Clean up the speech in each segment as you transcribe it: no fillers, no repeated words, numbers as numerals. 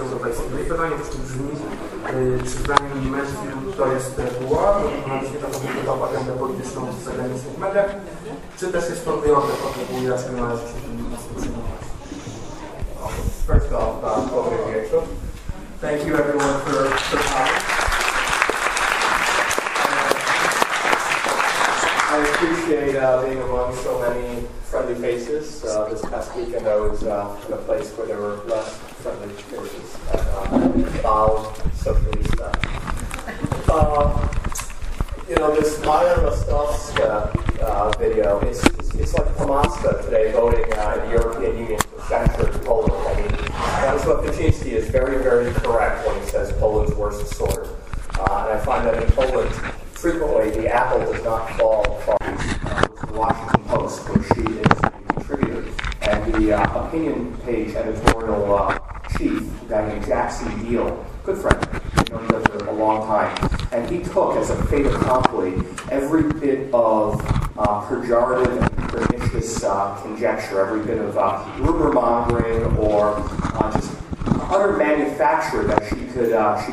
Europejskiej. No i pytanie też tu brzmi, czy zdaniem Matthew to jest reguła, wykonaliśmy taką propagandę polityczną w zagranicznych mediach, czy też jest to wyjątek od reguły, raczej należy się tym przyjmować? First off, thank you everyone for coming. I appreciate being among so many friendly faces. This past weekend I was in a place where there were less friendly faces at Socialista. You know, this Maya Rostovska video, it's like Pomaska today voting in the European Union to censure Poland. I mean, Jarosław Kaczynski is very, very correct when he says Poland's worst sword. And I find that in Poland, frequently the apple does not fall far. The Washington Post, where she is a contributor, and the opinion page editorial chief, a guy named Jackson Deal, good friend, I've known him for a long time, and he took as a fait accompli every bit of pejorative and pernicious conjecture, every bit of rumor mongering or just utter manufacture that she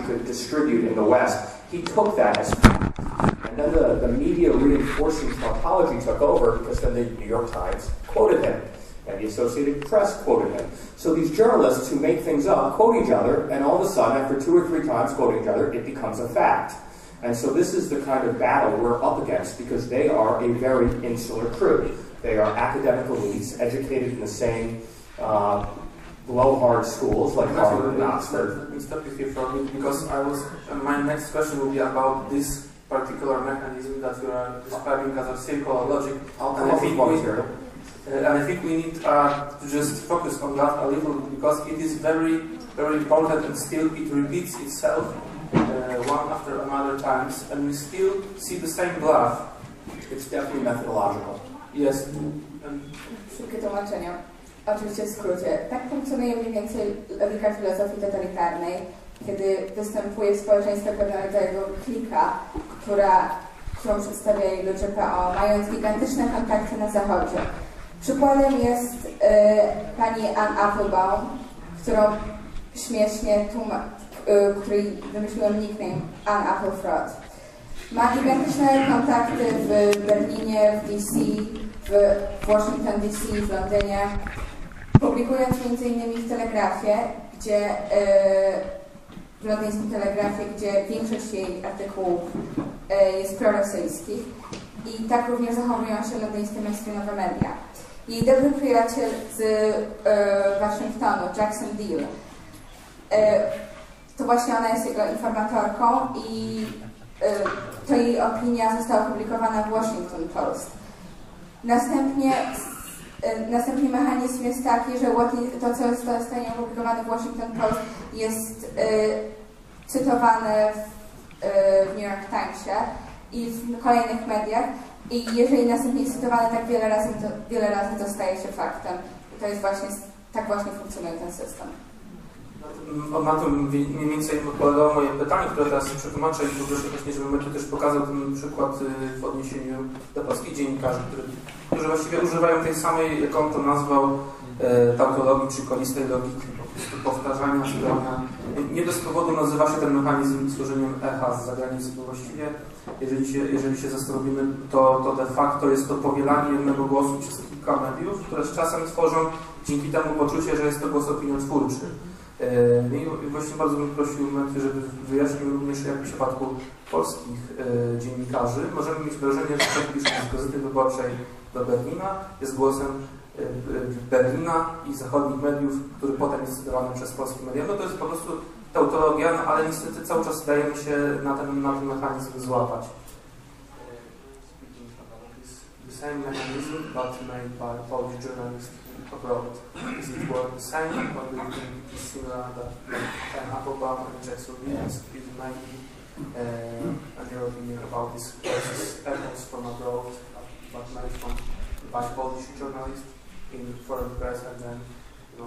could distribute in the West. He took that as fact. And then the media reinforcing tautology took over, because then the New York Times quoted him, and the Associated Press quoted him. So these journalists who make things up quote each other, and all of a sudden, after 2 or 3 times quoting each other, it becomes a fact. And so this is the kind of battle we're up against, because they are a very insular crew. They are academic elites, educated in the same blowhard schools like Harvard and Oxford. Let me stop you here for a minute, because my next question will be about this particular mechanism that you are describing as a circular logic. And I think we need to just focus on that a little, because it is very, very important, and still it repeats itself one after another times, and we still see the same bluff. It's definitely methodological. Yes. Szybkie tłumaczenie. Oczywiście w skrócie. Tak funkcjonuje mniej więcej logika filozofii totalitarnej, kiedy występuje w społeczeństwie pewnego rodzaju klika, którą przedstawiali ludzie PO, mając gigantyczne kontakty na Zachodzie. Przykładem jest pani Ann Applebaum, którą śmiesznie której wymyśliłem nickname Ann Applefraud. Ma gigantyczne kontakty w Berlinie, w DC, w Washington DC, w Londynie, publikując m.in. w Telegrafie, w londyńskim Telegrafie, gdzie większość jej artykułów jest prorosyjskich, i tak również zachowują się londyńskie mainstreamowe media. Jej dobry przyjaciel z Waszyngtonu, Jackson Deal, to właśnie ona jest jego informatorką, i to jej opinia została opublikowana w Washington Post. Następnie mechanizm jest taki, że to, co zostanie opublikowane w Washington Post, jest cytowane w New York Timesie i w kolejnych mediach, i jeżeli następnie jest cytowane tak wiele razy to staje się faktem. I to jest właśnie, tak właśnie funkcjonuje ten system. Na tym mniej więcej polegało moje pytanie, które teraz przetłumaczę, i poproszę właśnie, żeby Matthew też pokazał ten przykład w odniesieniu do polskich dziennikarzy, którzy właściwie używają tej samej, jak on to nazwał, tautologii czy kolistej logiki, po prostu powtarzania, słuchania. Nie bez powodu nazywa się ten mechanizm służeniem echa z zagranicy, bo właściwie, jeżeli się zastanowimy, to de facto jest to powielanie jednego głosu przez kilka mediów, które z czasem tworzą dzięki temu poczucie, że jest to głos opiniotwórczy. I właśnie bardzo bym prosił Matthew, żeby wyjaśnił również, jak w przypadku polskich dziennikarzy możemy mieć wrażenie, że ktoś pisze z Gazety Wyborczej do Berlina, jest głosem Berlina i zachodnich mediów, który potem jest cytowany przez polskie media. No to jest po prostu tautologia, no, ale niestety cały czas dajemy się na ten mechanizm złapać. The same mechanism, but made by Polish journalists abroad. Is it work the same, or do you think it is similar that Applebaum and Jackson Deal is maybe an your opinion about this echoes from abroad, but made by Polish journalists in foreign press and then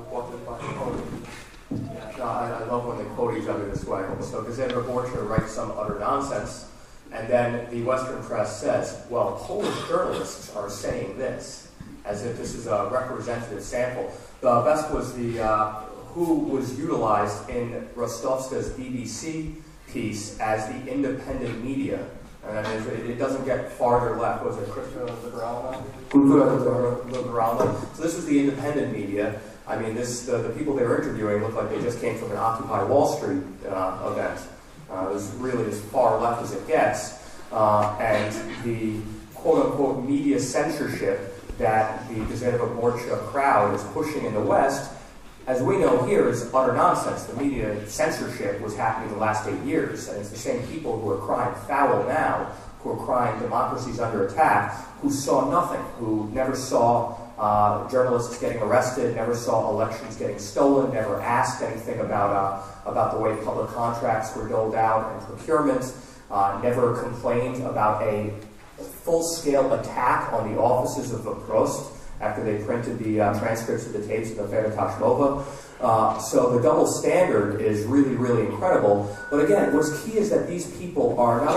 quoted by Polish? Yeah, I love when they quote each other this way. So Gazeta Wyborcza writes some utter nonsense, and then the Western press says, well, Polish journalists are saying this, as if this is a representative sample. The best was the who was utilized in Rostovska's BBC piece as the independent media. And it doesn't get farther left. Was it Kultura Liberalna? So this was the independent media. I mean, the people they were interviewing looked like they just came from an Occupy Wall Street event. It was really as far left as it gets. And the quote-unquote media censorship that the Gazeta crowd is pushing in the West, as we know here, is utter nonsense. The media censorship was happening the last 8 years, and it's the same people who are crying foul now, who are crying democracy's under attack, who saw nothing, who never saw journalists getting arrested, never saw elections getting stolen, never asked anything about the way public contracts were doled out and procurement, never complained about a full-scale attack on the offices of the Prost after they printed the transcripts of the tapes of the Veritas Nova. So the double standard is really, really incredible. But again, what's key is that these people are not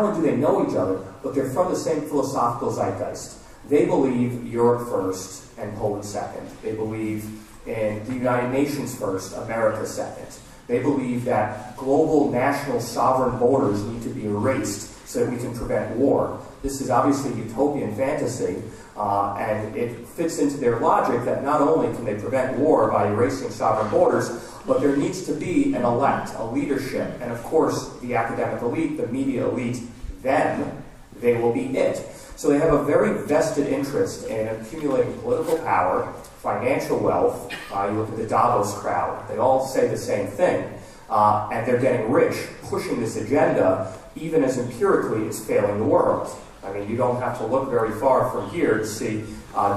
only do they know each other, but they're from the same philosophical zeitgeist. They believe Europe first and Poland second. They believe in the United Nations first, America second. They believe that global national sovereign borders need to be erased so that we can prevent war. This is obviously utopian fantasy, and it fits into their logic that not only can they prevent war by erasing sovereign borders, but there needs to be an elect, a leadership, and of course the academic elite, the media elite, then they will be it. So they have a very vested interest in accumulating political power, financial wealth. You look at the Davos crowd, they all say the same thing, and they're getting rich, pushing this agenda, even as empirically it's failing the world. I mean, you don't have to look very far from here to see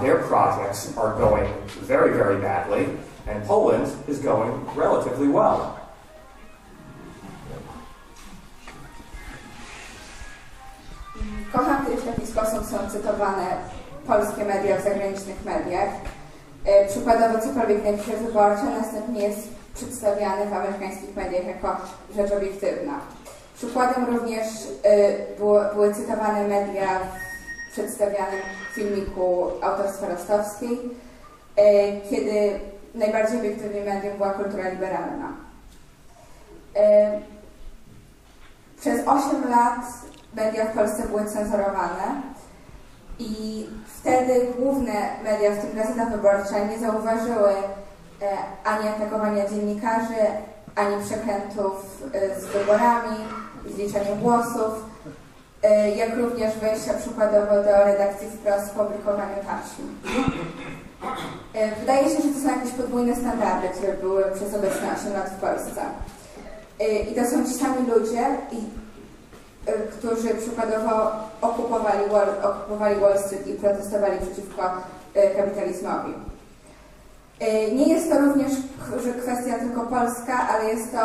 their projects are going very, very badly, and Poland is going relatively well. Kocham, kiedy w taki sposób są cytowane polskie media w zagranicznych mediach. Przykładowo cokolwiek napisze wyborcze, następnie jest przedstawiany w amerykańskich mediach jako rzecz obiektywna. Przykładem również były cytowane media w przedstawianym filmiku autorstwa Rostowskiej, kiedy najbardziej obiektywnym medium była kultura liberalna. Przez 8 lat media w Polsce były cenzurowane i wtedy główne media, w tym Gazeta Wyborcza, nie zauważyły ani atakowania dziennikarzy, ani przekrętów z wyborami, z liczeniem głosów, jak również wejścia przykładowo do redakcji wprost w publikowaniu taśm. Wydaje się, że to są jakieś podwójne standardy, które były przez obecne 8 lat w Polsce. I to są ci sami ludzie, którzy przykładowo okupowali Wall Street i protestowali przeciwko kapitalizmowi. Nie jest to również kwestia tylko polska, ale jest to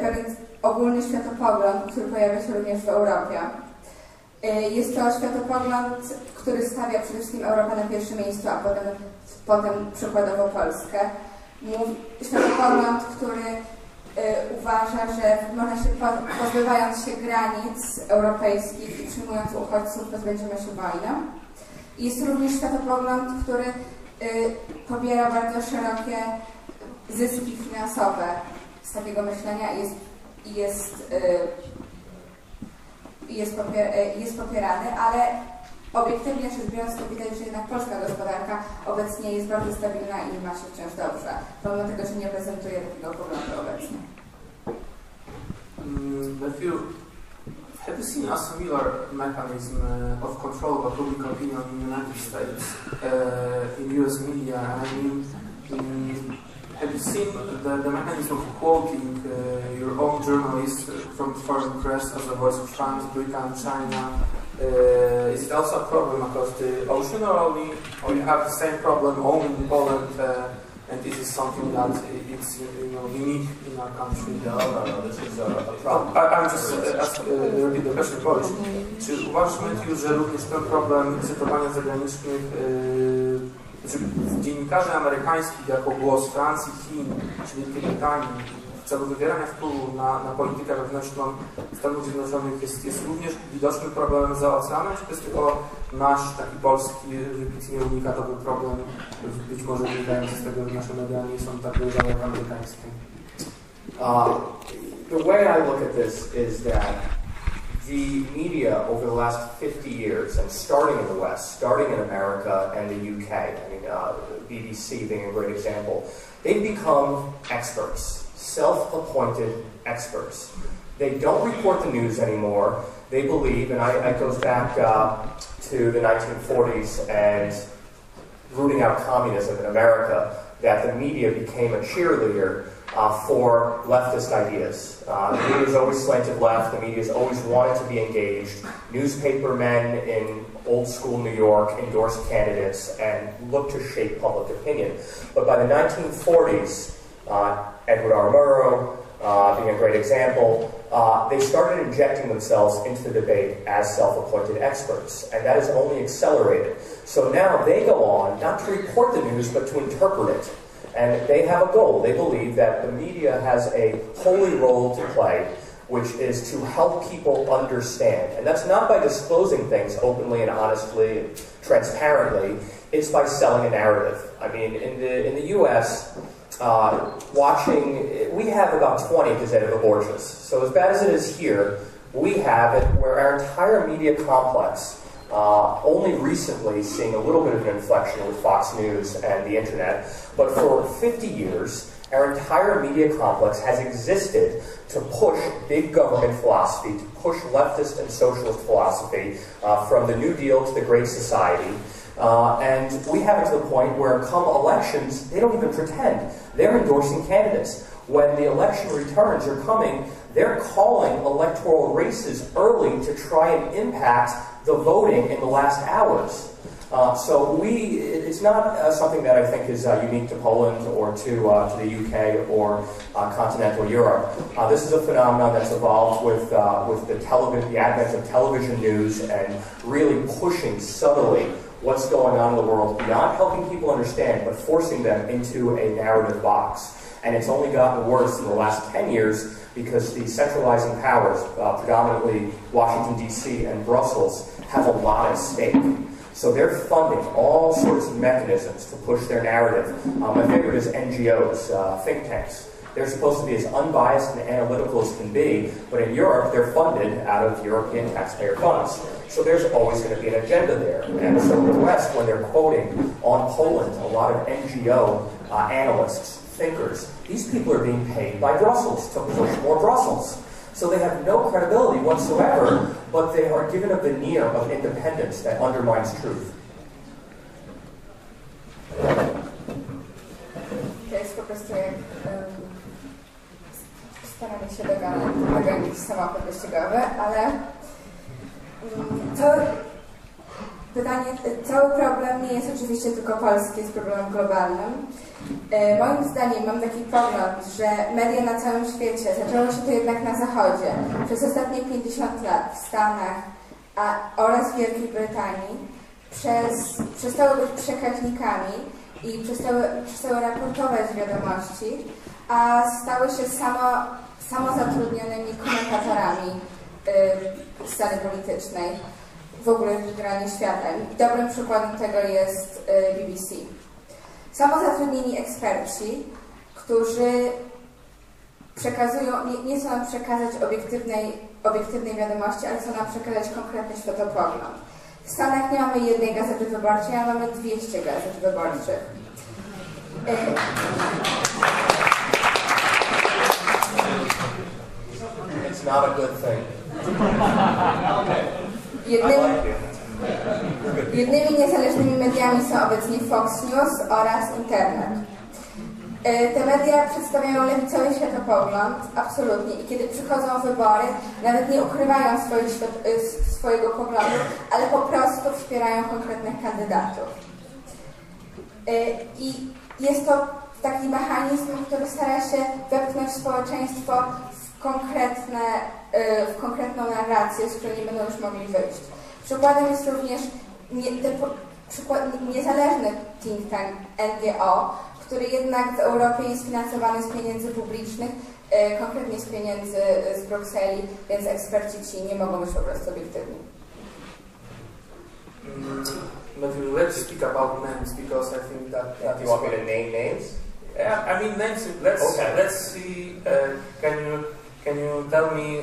pewien ogólny światopogląd, który pojawia się również w Europie. Jest to światopogląd, który stawia przede wszystkim Europę na pierwszym miejscu, a potem przykładowo Polskę. Światopogląd, który uważa, że można się, pozbywając się granic europejskich i przyjmując uchodźców, pozbędziemy się wojną. Jest również światopogląd, który pobiera bardzo szerokie zyski finansowe z takiego myślenia i jest popierany, ale obiektywnie rzecz biorąc to widać, że jednak polska gospodarka obecnie jest bardzo stabilna i ma się wciąż dobrze, pomimo tego, że nie prezentuje takiego poglądu obecnie. Matthew, have you seen a similar mechanism of control of public opinion in the United States, in US media? I mean, have you seen the mechanism of quoting your own journalists from foreign press as the voice of France, Britain, China? Is it also a problem across the ocean, or you have the same problem only in Poland, and this is something that it's unique in our country? No, this is a problem. I'm just repeat the question, Polish. Czy uważasz, Matthew, że również ten problem cytowania zagranicznych dziennikarzy amerykańskich jako głos Francji, Chin czy Wielkiej Brytanii w celu wywierania wpływu na politykę wewnętrzną Stanów Zjednoczonych jest również widocznym problemem za oceanem, czy to jest tylko nasz taki polski, wybitnie unikatowy problem, być może wynikający z tego, że nasze media nie są tak dojrzałe jak amerykańskie? The way I look at this is that the media over the last 50 years, and starting in the West, starting in America and the UK, I mean, BBC being a great example, they've become experts, self-appointed experts. They don't report the news anymore. They believe, and it goes back to the 1940s and rooting out communism in America, that the media became a cheerleader for leftist ideas. The media is always slanted left, the media has always wanted to be engaged. Newspaper men in old school New York endorsed candidates and looked to shape public opinion. But by the 1940s, Edward R. Murrow being a great example, they started injecting themselves into the debate as self-appointed experts, and that has only accelerated. So now they go on, not to report the news, but to interpret it. And they have a goal. They believe that the media has a holy role to play, which is to help people understand. And that's not by disclosing things openly and honestly and transparently. It's by selling a narrative. I mean, in the U.S., we have about 20 Gazette of Abortus. So as bad as it is here, we have it where our entire media complex, only recently seeing a little bit of an inflection with Fox News and the internet, but for 50 years, our entire media complex has existed to push big government philosophy, to push leftist and socialist philosophy, from the New Deal to the Great Society. And we have it to the point where come elections, they don't even pretend. They're endorsing candidates. When the election returns are coming, they're calling electoral races early to try and impact the voting in the last hours. So it's not something that I think is unique to Poland or to the UK or continental Europe. This is a phenomenon that's evolved with the advent of television news and really pushing subtly what's going on in the world beyond helping people understand, but forcing them into a narrative box. And it's only gotten worse in the last 10 years because the centralizing powers, predominantly Washington, D.C. and Brussels, have a lot at stake. So they're funding all sorts of mechanisms to push their narrative. My favorite is NGOs, think tanks. They're supposed to be as unbiased and analytical as can be, but in Europe, they're funded out of European taxpayer funds. So there's always going to be an agenda there. And so in the West, when they're quoting on Poland, a lot of NGO analysts, thinkers, these people are being paid by Brussels to push more Brussels. So they have no credibility whatsoever, but they are given a veneer of independence that undermines truth. To jest po prostu jak staranie się dogonić samochód wyścigowy, ale cały problem nie jest oczywiście tylko polski, jest problemem globalnym. Moim zdaniem mam taki pogląd, że media na całym świecie, zaczęło się to jednak na Zachodzie, przez ostatnie 50 lat w Stanach oraz w Wielkiej Brytanii przestały być przekaźnikami i przestały raportować wiadomości, a stały się samozatrudnionymi komentatorami sceny politycznej, w ogóle generalnie świata. I dobrym przykładem tego jest BBC. Samozatrudnieni eksperci, którzy nie chcą nam przekazać obiektywnej wiadomości, ale chcą nam przekazać konkretny światopogląd. W Stanach nie mamy jednej gazety wyborczej, a mamy 200 gazet wyborczych. It's not a good thing. Jednymi niezależnymi mediami są obecnie Fox News oraz internet. Te media przedstawiają lewicowy światopogląd, absolutnie. I kiedy przychodzą wybory, nawet nie ukrywają swojego poglądu, ale po prostu wspierają konkretnych kandydatów. I jest to taki mechanizm, który stara się wepchnąć społeczeństwo w konkretną narrację, z której nie będą już mogli wyjść. Przykładem jest również niezależny think tank NGO, który jednak w Europie jest finansowany z pieniędzy publicznych, konkretnie z pieniędzy z Brukseli, więc eksperci ci nie mogą być po prostu obiektywni. Let's speak about names because I think that You want me to name names? Yeah, I mean names. Let's see. Can you tell me,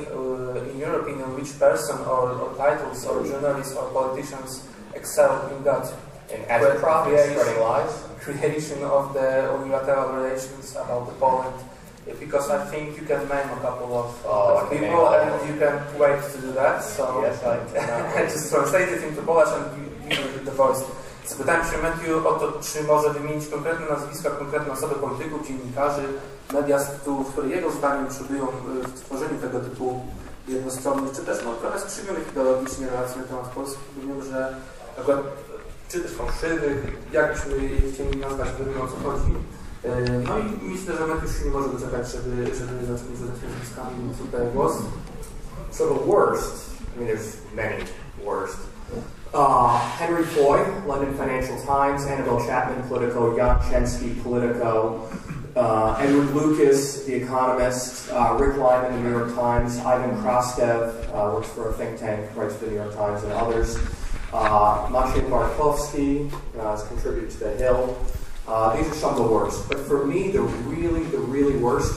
in your opinion, which person or titles or journalists or politicians excel in that? In agitprop, spreading lies? Creation of the unilateral relations about the Poland. Because I think you can name a couple of people and you can wait to do that. So yes, I just translate it into Polish and give you the voice. Spytałem się Matthew o to, czy może wymienić konkretne nazwiska, konkretne osoby polityków, dziennikarzy, media, które jego zdaniem przodują w tworzeniu tego typu jednostronnych, czy też trochę skrzywionych ideologicznie relacji na temat Polski. Wiem, że akurat, czy też fałszywych, jakbyśmy je chcieli nazwać, wiemy o co chodzi. No i myślę, że Matthew się nie może doczekać, żeby zacząć rzucać nazwiskami, więc tutaj głos. So the worst, I mean there's many worst. Henry Foy, London Financial Times, Annabelle Chapman, Politico, Jan Chensky, Politico, Edward Lucas, The Economist, Rick Lyman, The New York Times, Ivan Krastev, works for a think tank, writes for The New York Times, and others. Marcina Makowskiego has contributed to The Hill. These are some of the worst. But for me, the really worst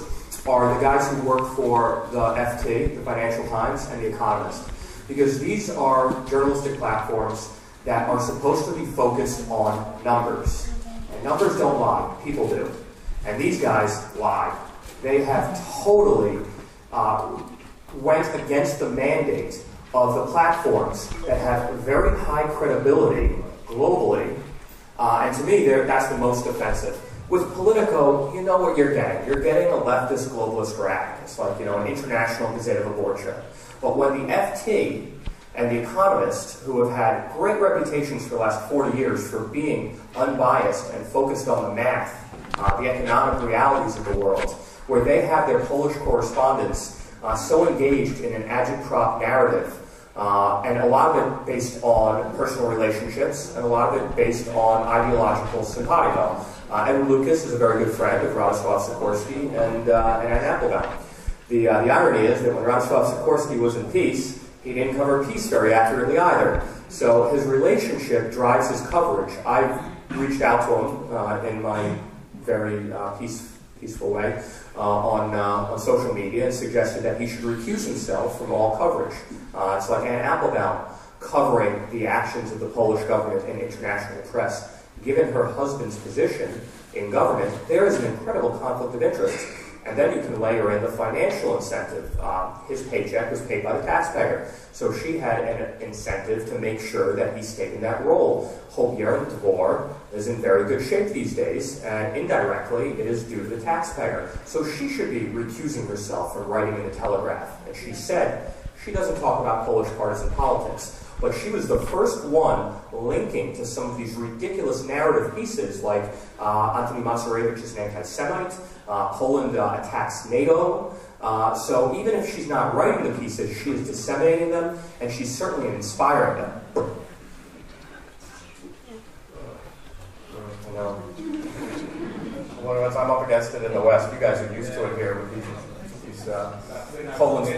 are the guys who work for the FT, the Financial Times, and The Economist. Because these are journalistic platforms that are supposed to be focused on numbers. And numbers don't lie, people do. And these guys lie. They have totally went against the mandate of the platforms that have very high credibility globally. And to me, that's the most offensive. With Politico, you know what you're getting. You're getting a leftist globalist rag. It's like, an international gazette of abortion. But when the FT and The Economist, who have had great reputations for the last 40 years for being unbiased and focused on the math, the economic realities of the world, where they have their Polish correspondents so engaged in an agitprop narrative, and a lot of it based on personal relationships, and a lot of it based on ideological simpatico. Edward Lucas is a very good friend of Radosław Sikorski and Anne Applebaum. The irony is that when Radosław Sikorski was in peace, he didn't cover peace very accurately either. So his relationship drives his coverage. I've reached out to him in my very peaceful way on social media and suggested that he should recuse himself from all coverage. It's like Anne Applebaum covering the actions of the Polish government in international press. Given her husband's position in government, there is an incredible conflict of interest. And then you can layer in the financial incentive. His paycheck was paid by the taxpayer. So she had an incentive to make sure that he stayed in that role. Hope-Jaren Dvor is in very good shape these days, and indirectly it is due to the taxpayer. So she should be recusing herself from writing in the Telegraph. And she said she doesn't talk about Polish partisan politics. But she was the first one linking to some of these ridiculous narrative pieces like Antoni Macierewicz is an anti-Semite, Poland attacks NATO. So even if she's not writing the pieces, she is disseminating them, and she's certainly inspiring them. I know. I'm up against it in the West. You guys are used to it here with these Poland's.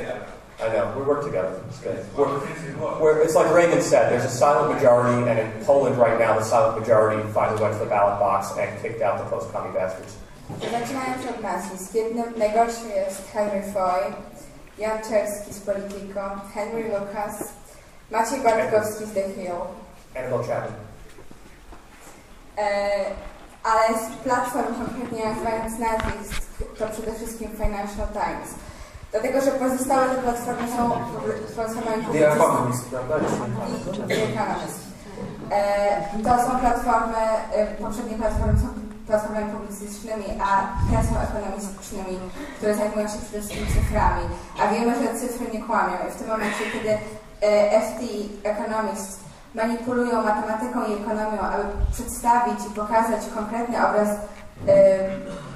I know, we work together. It's good. It's like Reagan said, there's a silent majority, and in Poland right now, the silent majority finally went to the ballot box and kicked out the post-commie bastards. Zaczynając od nazwisk, jednym najgorszy jest Henry Foy, Jan Czerski z Politico, Henry Lucas, Maciej Bartkowski z The Hill. Annabelle Chapman. Ale z platform konkretnie nazywając nazwisk, to przede wszystkim Financial Times. Dlatego, że pozostałe te platformy są platformami publicystycznymi. The Economist. To są platformy, poprzednie platformy są platformami publicystycznymi, a te są ekonomistycznymi, które zajmują się przede wszystkim cyframi. A wiemy, że cyfry nie kłamią. I w tym momencie, kiedy FT, Economist manipulują matematyką i ekonomią, aby przedstawić i pokazać konkretny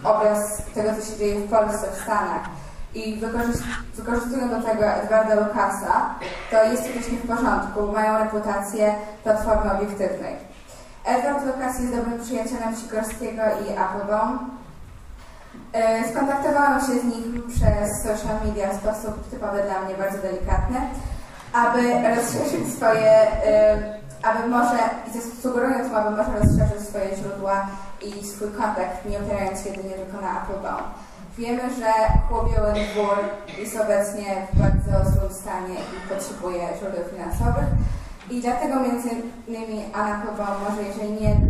obraz tego, co się dzieje w Polsce, w Stanach, i wykorzystują do tego Edwarda Lucasa, to jest to też nie w porządku, mają reputację platformy obiektywnej. Edward w okazji jest dobrym przyjacielem Sikorskiego i Applebaum. Skontaktowałam się z nim przez social media w sposób typowy dla mnie, bardzo delikatny, aby rozszerzyć swoje, sugerując mu, aby może rozszerzyć swoje źródła i swój kontakt, nie opierając się jedynie tylko na Applebaum. Wiemy, że Klubie dwór jest obecnie w bardzo złym stanie i potrzebuje źródeł finansowych i dlatego między innymi Anna Applebaum może, jeżeli nie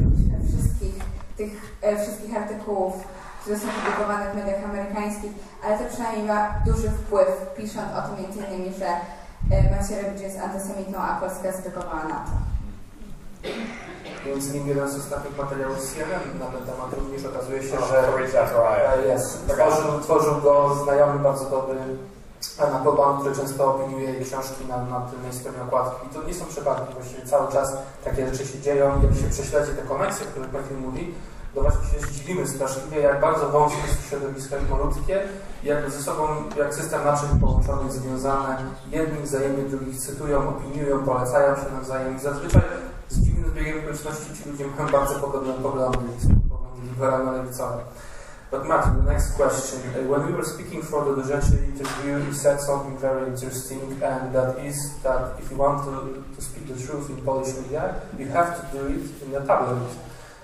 wszystkich artykułów, które są publikowane w mediach amerykańskich, ale to przynajmniej ma duży wpływ, pisząc o tym między innymi, że Macierewicz jest antysemitą, a Polska zreagowała na to. Między innymi jeden z ostatnich materiałów z CNN na ten temat również okazuje się, że tworzył go znajomy, bardzo dobry Anna Applebaum, który często opiniuje jej książki na tylnej stronie okładki. I to nie są przypadki, właściwie cały czas takie rzeczy się dzieją. Jak się prześledzi te koneksje, o których Matthew mówi, to właśnie się zdziwimy straszliwie, jak bardzo wąskie jest środowisko i malutkie, jak ze sobą, jak system naczyń połączonych, związane, jedni wzajemnie drugich cytują, opiniują, polecają się nawzajem i zazwyczaj z dziwnym zbiegiem okoliczności ci ludzie mają bardzo podobne poglądy liberalno-lewicowe. But Matthew, the next question. When we were speaking for the dowiedzieć interview, you said something very interesting, and that is that if you want to speak the truth in Polish media, you have to do it in the tabloids.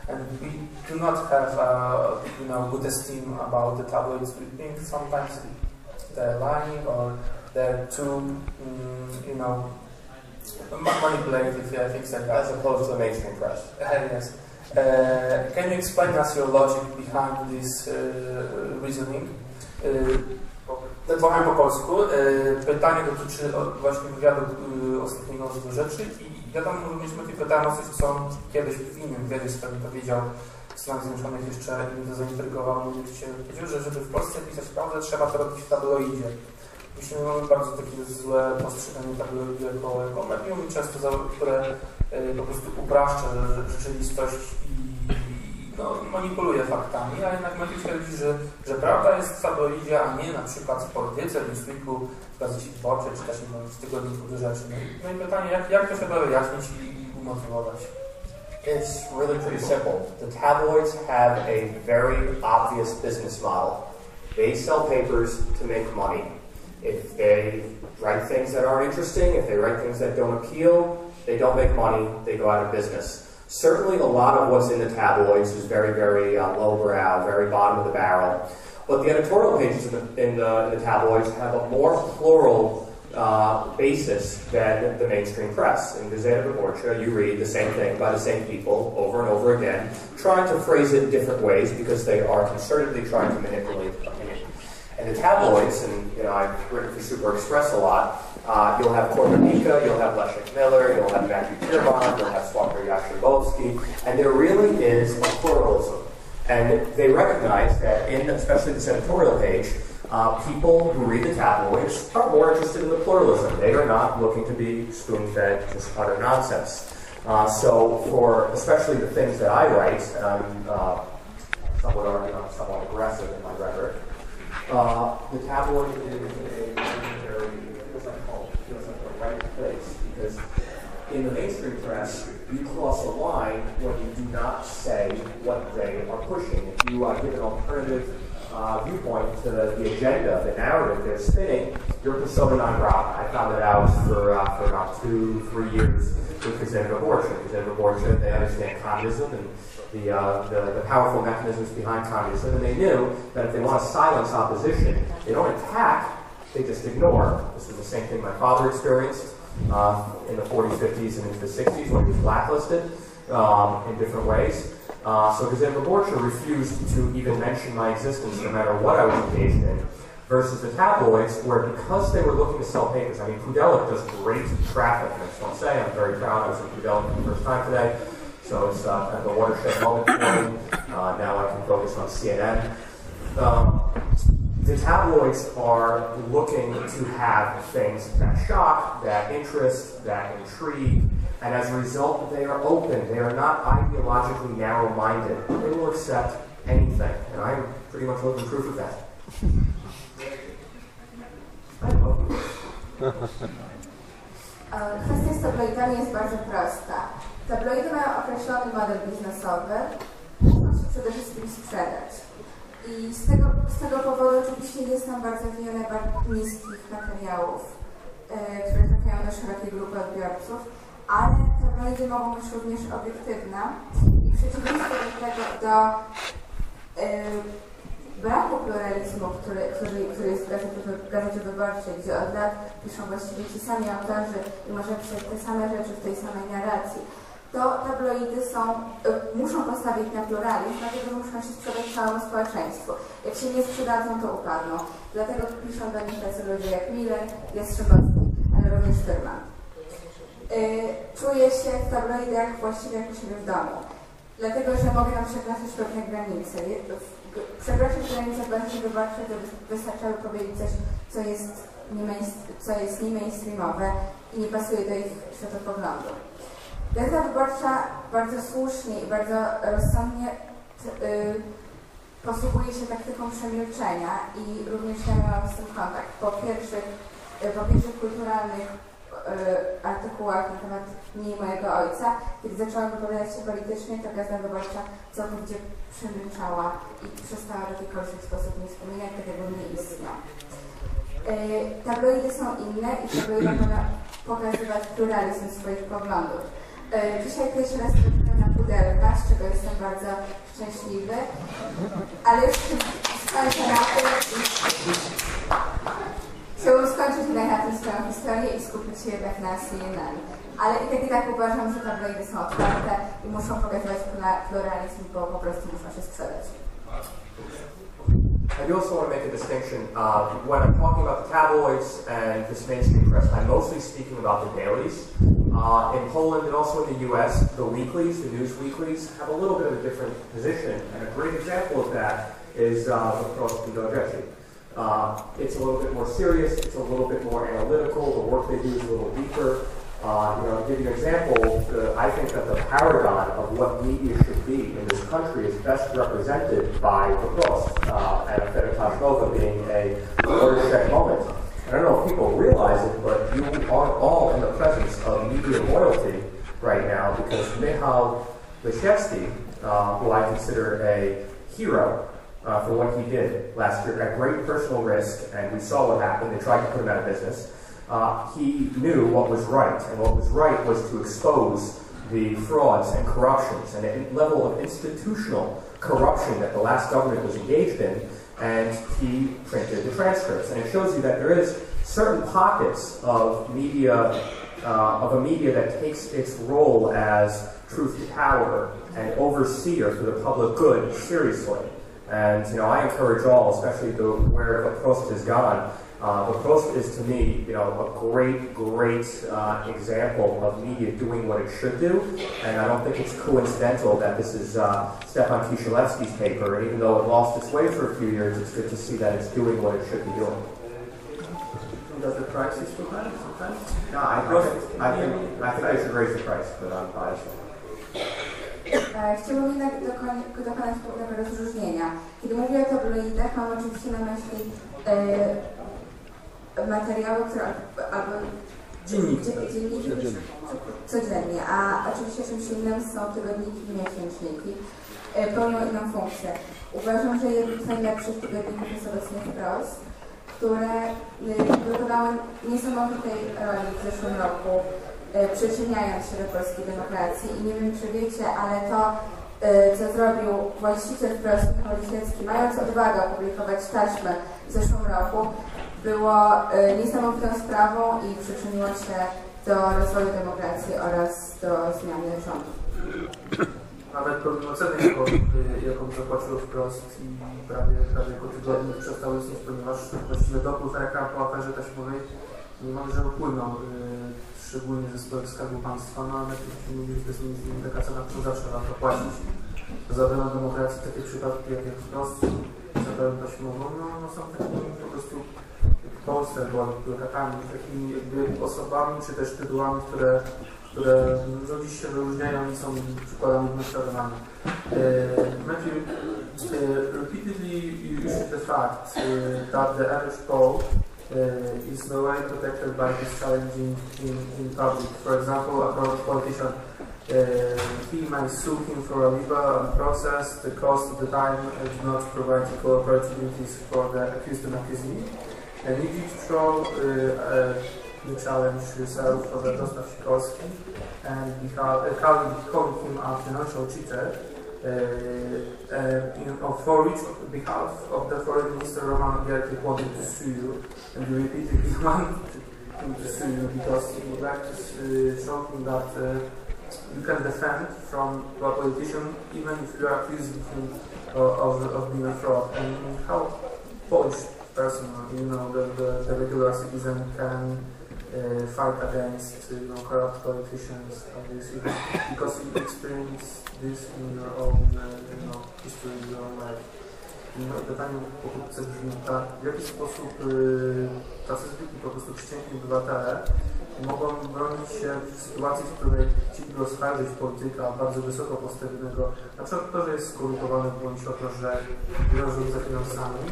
And we do not have, good esteem about the tabloids. We think sometimes they're lying or they're too, manipulative, things like that. As opposed to the mainstream press. Yes. Can you explain us your logic behind this reasoning? Powiem po polsku. Pytanie dotyczy właśnie wywiadu ostatniego z rzeczy i wiadomo, że mieliśmy tutaj pytania o coś, co kiedyś w innym wywiadzie swoim powiedział w Stanach Zjednoczonych, jeszcze mnie to zaintrygowało, powiedział, że żeby w Polsce pisać prawdę, trzeba to robić w tabloidzie. Myślę, że mamy bardzo takie złe postrzeganie tabloidu jako medium, które po prostu upraszcza rzeczywistość i manipuluje faktami, a jednak Matthew twierdzi, że prawda jest w tabloidzie, a nie na przykład w polityce, w Newsweeku, w Gazecie Wyborczej, czy też w tygodniku do rzeczy. No i pytanie, jak to się da wyjaśnić i umotywować? It's really pretty simple. The tabloids have a very obvious business model. They sell papers to make money. If they write things that aren't interesting, if they write things that don't appeal, they don't make money, they go out of business. Certainly a lot of what's in the tabloids is very, very lowbrow, very bottom of the barrel. But the editorial pages in the tabloids have a more plural basis than the mainstream press. In Gazeta Wyborcza, you read the same thing by the same people over and over again, trying to phrase it in different ways because they are concertedly trying to manipulate opinion. And the tabloids, and I've written for Super Express a lot, you'll have Korbanika, you'll have Leszek Miller, you'll have Matthew Tyrmand, you'll have Sławomir Jastrzębowski, and there really is a pluralism. And they recognize that in especially this editorial page, people who read the tabloids are more interested in the pluralism. They are not looking to be spoon-fed just utter nonsense. So for especially the things that I write, and I'm somewhat aggressive in my rhetoric, the tabloid is a very, feels like the right place, because in the mainstream press, you cross a line when you do not say what they are pushing. If you give an alternative viewpoint to the agenda, the narrative they're spinning, you're persona non grata. I found it out for about 2-3 years with Gazeta Wyborcza. Gazeta Wyborcza, they understand communism and the powerful mechanisms behind communism, and they knew that if they want to silence opposition, they don't attack, they just ignore. This was the same thing my father experienced in the 40s, 50s, and into the 60s when he was blacklisted in different ways. So Gazeta Wyborcza refused to even mention my existence no matter what I was engaged in, versus the tabloids where because they were looking to sell papers, I mean, Pudelik does great traffic, and I just want to say I'm very proud I was in Pudelik for the first time today, so it's kind of a watershed moment for me. Now I can focus on CNN. The tabloids are looking to have things that shock, that interest, that intrigue, and as a result, they are open. They are not ideologically narrow-minded. They will accept anything, and I'm pretty much living proof of that. Kwestia z tabloidami jest bardzo prosta. Tabloidy mają określony model biznesowy, muszą się przede wszystkim sprzedać. I z tego powodu oczywiście jest tam bardzo wiele bardzo niskich materiałów, które trafiają do szerokiej grupy odbiorców, ale tabloidy mogą być również obiektywne i w przeciwieństwie do braku pluralizmu, który jest w Gazecie Wyborczej, gdzie od lat piszą właściwie ci sami autorzy i może pisać te same rzeczy w tej samej narracji, to tabloidy muszą postawić na pluralizm, dlatego że muszą się sprzedać całemu społeczeństwu. Jak się nie sprzedadzą, to upadną. Dlatego piszą do nich tacy ludzie jak Miller, Jastrzębowski, ale również Tyrmand. Czuję się w tabloidach właściwie jak u siebie w domu. Dlatego, że mogę nam przekroczyć pewne granice. Przekroczyć granice w Gazecie Wyborczej to wystarczały powiedzieć coś, co jest nie mainstreamowe i nie pasuje do ich światopoglądu. Gazeta Wyborcza bardzo słusznie i bardzo rozsądnie posługuje się taktyką przemilczenia i również ja miałam z tym kontakt. Po pierwszych kulturalnych artykułach na temat mnie i mojego ojca, kiedy zaczęłam wypowiadać się politycznie, to Gazeta Wyborcza całkowicie przemilczała i przestała w jakikolwiek sposób nie wspominać, tak jakby nie istniał. Tabloidy są inne i tabloidy mogą pokazywać pluralizm swoich poglądów. Dzisiaj pierwszy raz trafiłem na pudelka, z czego jestem bardzo szczęśliwy, ale już skończę na tym. Chciałbym skończyć na tym swoją historię i skupić się jednak na CNN. Ale i tak uważam, że tabloidy są otwarte i muszą pokazywać pluralizm, bo po prostu muszą się sprzedać. I do also want to make a distinction. When I'm talking about the tabloids and this mainstream press, I'm mostly speaking about the dailies. In Poland and also in the US, the weeklies, the news weeklies, have a little bit of a different position. And a great example of that is Wprost and Dowiedzieć. It's a little bit more serious, it's a little bit more analytical, the work they do is a little deeper. To give you an example, I think that the paragon of what media should be in this country is best represented by Wprost and Fedotashkova being a watershed moment. I don't know if people realize it, but you are all in the presence of media royalty right now because Michał Leszewski, who I consider a hero for what he did last year at great personal risk, and we saw what happened, they tried to put him out of business. He knew what was right, and what was right was to expose the frauds and corruptions and a level of institutional corruption that the last government was engaged in, and he printed the transcripts. And it shows you that there is certain pockets of media, of a media that takes its role as truth to power and overseer for the public good seriously. And I encourage all, especially where Wprost has gone. Wprost is to me, a great example of media doing what it should do, and I don't think it's coincidental that this is Stefan Kisielewski's paper, and even though it lost its way for a few years, it's good to see that it's doing what it should be doing. Does the price is too high sometimes? No, I think they should raise the price, but I'm biased. Chciałbym jednak dokonać pewnego rozróżnienia. Kiedy mówię o tabloidach, mam oczywiście na myśli materiały, które albo dzienniki codziennie, a oczywiście czymś innym są tygodniki i miesięczniki. Pełnią inną funkcję. Uważam, że jednym z najlepszych tygodników jest obecnie Wprost, które wykonały niesamowitej roli w zeszłym roku, przyczyniając się do polskiej demokracji. I nie wiem, czy wiecie, ale to, co zrobił właściciel Wprost, Michał Leszewski, mając odwagę opublikować taśmę w zeszłym roku, było niesamowitą sprawą i przyczyniło się do rozwoju demokracji oraz do zmiany rządu. Nawet pomimo ceny, jaką zapłacił Wprost i prawie po tygodniu przestał istnieć, ponieważ właściwie dopływ reklam po aferze taśmowej niemalże upłynął, szczególnie ze spółek Skarbu Państwa, no ale jak mówili, to jest między innymi taka cena, którą zawsze warto płacić za obronę demokracji. Takie przypadki jak Wprost z aferą taśmową, no są takimi po prostu w Polsce, plakatami, takimi jakby osobami, czy też tytułami, które dziś się wyróżniają i są przykładami naśladowania. Matthew, repeatedly you issued the fact that the average Pole is no way protected by this challenge in public. For example, a politician He may sue him for a legal process. The cost of the time do not provide equal opportunities for the accused and accusee. Nikt throw the challenge herself for Radosław Sikorski and calling him a financial cheater. For which, on behalf of the foreign minister Romana Giertycha wanted to sue you, and you repeatedly wanted him to sue you because he would like to show him that you can defend from a politician even if you are accusing him of being a fraud. And how Polish person, the regular citizen can fight against corrupt politicians, obviously, because you experience this in your own history, in your own life. Pytanie pokrótce brzmi tak, w jaki sposób tacy zwykli, po prostu przeciętni obywatele mogą bronić się w sytuacji, w której chcieliby oskarżyć polityka bardzo wysoko postawionego, na przykład to, że jest skorumpowany bądź o to, że wiąże za finansami,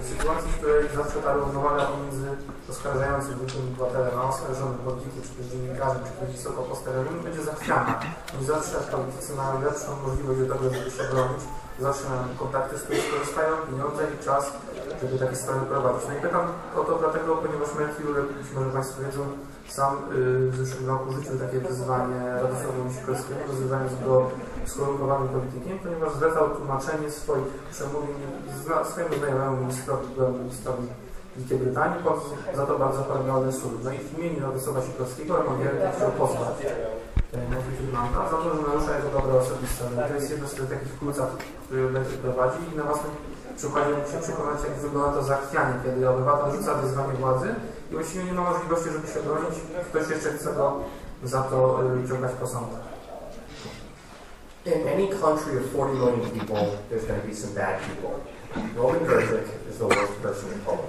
w sytuacji, w której zawsze ta równowaga pomiędzy oskarżającym zwykłym obywatelem a oskarżonym politykiem, czy też dziennikarzem, czy też wysoko postawionym będzie zachwiana. I zawsze politycy mają lepszą możliwość do tego, żeby się bronić. Zawsze mają kontakty, z których korzystają, pieniądze i czas, żeby takie sprawy prowadzić. No i pytam o to dlatego, ponieważ Matthew, być może Państwo wiedzą, sam w zeszłym roku rzucił takie wyzwanie Radosławowi Sikorskiemu, nazywając go skorumpowanym politykiem, ponieważ zwracał tłumaczenie swoich przemówień swojemu znajomemu ministrowi Wielkiej Brytanii, za to bardzo chorągiony sąd. No i w imieniu Radosława Sikorskiego Romana Giertycha chciał pozwać Matthew Tyrmanda za to, że narusza jego dobro osobiste. To jest jedno z takich kluców, które Matthew prowadzi i na własnym przykładzie mógł się przekonać, jak wygląda to zachwianie, kiedy obywatel rzuca wyzwanie władzy i właściwie nie ma możliwości, żeby się bronić. Ktoś jeszcze chce go za to ciągać po sądach. In any country of 40 million people, there's going to be some bad people. Romana Giertycha is the worst person in Poland.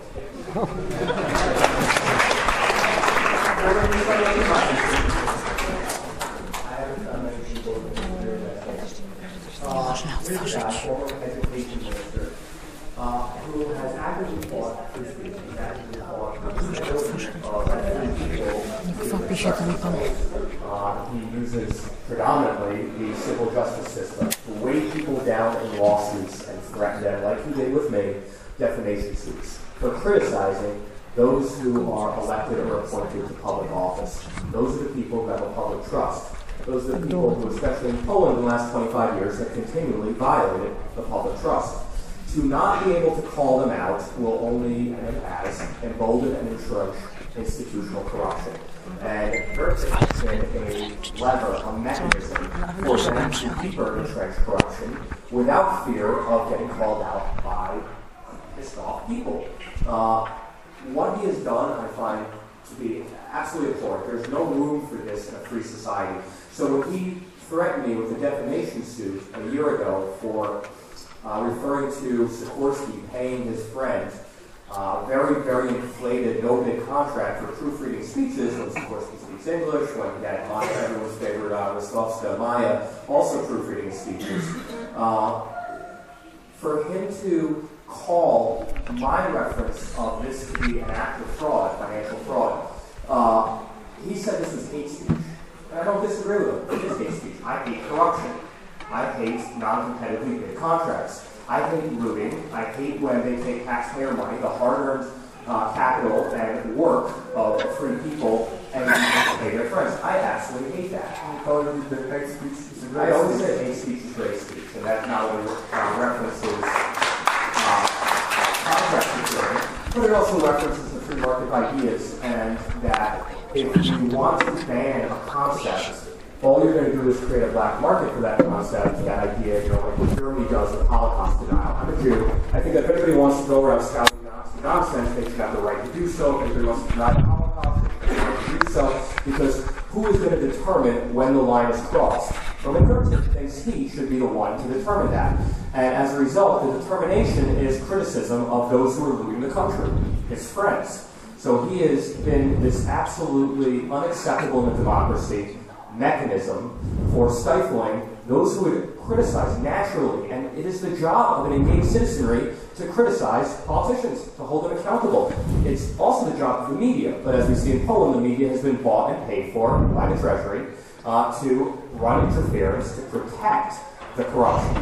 Who has actively fought for speech and actively fought for the he uses predominantly the civil justice system to weigh people down in lawsuits and threaten them, like he did with me, defamation suits, for criticizing those who are elected or appointed to public office. Those are the people who have a public trust. Those are the people who, especially in Poland in the last 25 years, have continually violated the public trust. To not be able to call them out will only, and it has, embolden and entrench institutional corruption. And Giertycha has been a lever, a mechanism for them to deeper entrench corruption without fear of getting called out by pissed off people. What he has done, I find to be absolutely abhorrent. There's no room for this in a free society. So when he threatened me with a defamation suit a year ago for referring to Sikorski paying his friend very, very inflated, no bid contract for proofreading speeches when Sikorski speaks English, when he had Maya, everyone's favorite Rostovska Maya, also proofreading speeches. For him to call my reference of this to be an act of fraud, financial fraud, he said this was hate speech. And I don't disagree with him. It is hate speech. I hate corruption. I hate non-competitively bid contracts. I hate looting. I hate when they take taxpayer money, the hard-earned capital and work of free people, and pay their friends. I absolutely hate that. I always say hate speech is great speech, and that's not what references contract security. But it also references the free market ideas, and that if you want to ban a concept, all you're going to do is create a black market for that concept, that idea, like what Germany does with Holocaust denial. I'm a Jew. I think that if anybody wants to go around spouting nonsense, they should have the right to do so. If anybody wants to deny the Holocaust, they should have the right to do so. Because who is going to determine when the line is crossed? Romana Giertycha thinks he should be the one to determine that. And as a result, the determination is criticism of those who are looting the country, his friends. So he has been this absolutely unacceptable in a democracy mechanism for stifling those who would criticize naturally. And it is the job of an engaged citizenry to criticize politicians, to hold them accountable. It's also the job of the media. But as we see in Poland, the media has been bought and paid for by the Treasury to run interference to protect the corruption.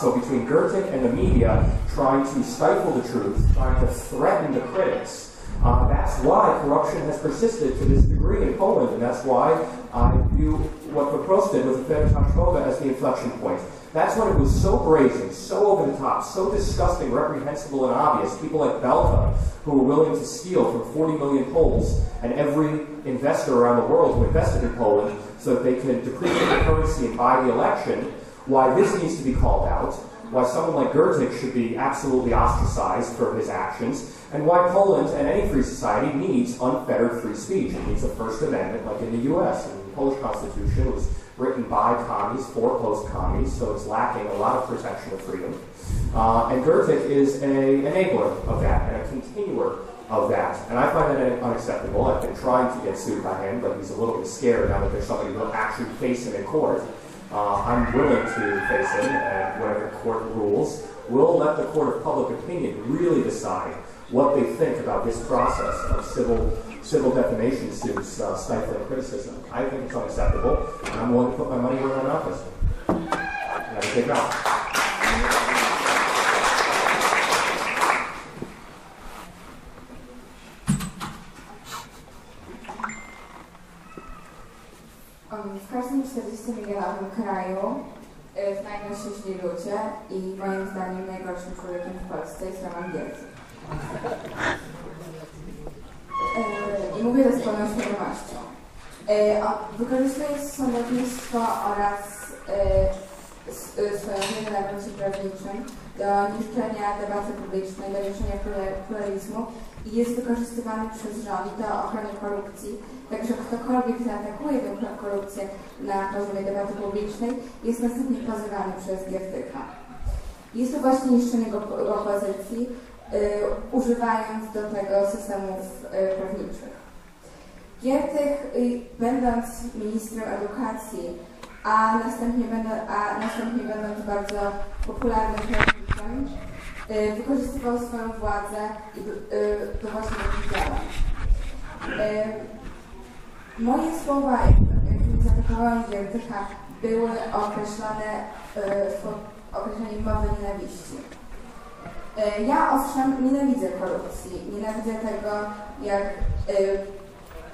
So between Giertych and the media trying to stifle the truth, trying to threaten the critics, that's why corruption has persisted to this degree in Poland, and that's why I view what Wojciech did with the Tyrmand as the inflection point. That's when it was so brazen, so over the top, so disgusting, reprehensible, and obvious. People like Belka, who were willing to steal from 40 million Poles and every investor around the world who invested in Poland so that they could depreciate the currency and buy the election, why this needs to be called out, why someone like Giertych should be absolutely ostracized for his actions, and why Poland and any free society needs unfettered free speech. It needs a First Amendment like in the U.S. And the Polish Constitution was written by commies for post-commies, so it's lacking a lot of protection of freedom. And Giertych is an enabler of that and a continuer of that. And I find that unacceptable. I've been trying to get sued by him, but he's a little bit scared now that there's somebody who will actually face him in court. I'm willing to face him, and whatever the court rules, we'll let the court of public opinion really decide what they think about this process of civil defamation suits stifling criticism. I think it's unacceptable, and I'm willing to put my money where my mouth is. And I take it out. W każdym 40-milionowym kraju znajdą się źli ludzie i moim zdaniem najgorszym człowiekiem w Polsce jest Romana Giertycha. I mówię to z pełną świadomością. Wykorzystuje sądownictwo oraz swoją wiedzę na gruncie prawniczym do niszczenia debaty publicznej, do niszczenia pluralizmu i jest wykorzystywany przez rząd do ochrony korupcji. Także ktokolwiek zaatakuje tę korupcję na poziomie debaty publicznej jest następnie pozywany przez Giertycha. Jest to właśnie niszczenie opozycji, używając do tego systemów prawniczych. Giertych, będąc ministrem edukacji, a następnie będąc bardzo popularnym prawnikiem, wykorzystywał swoją władzę do właśnie takich działań. Moje słowa, jakimi zaatakowałam Giertycha, były określone określeniem mowy nienawiści. Ja owszem nienawidzę korupcji, nienawidzę tego,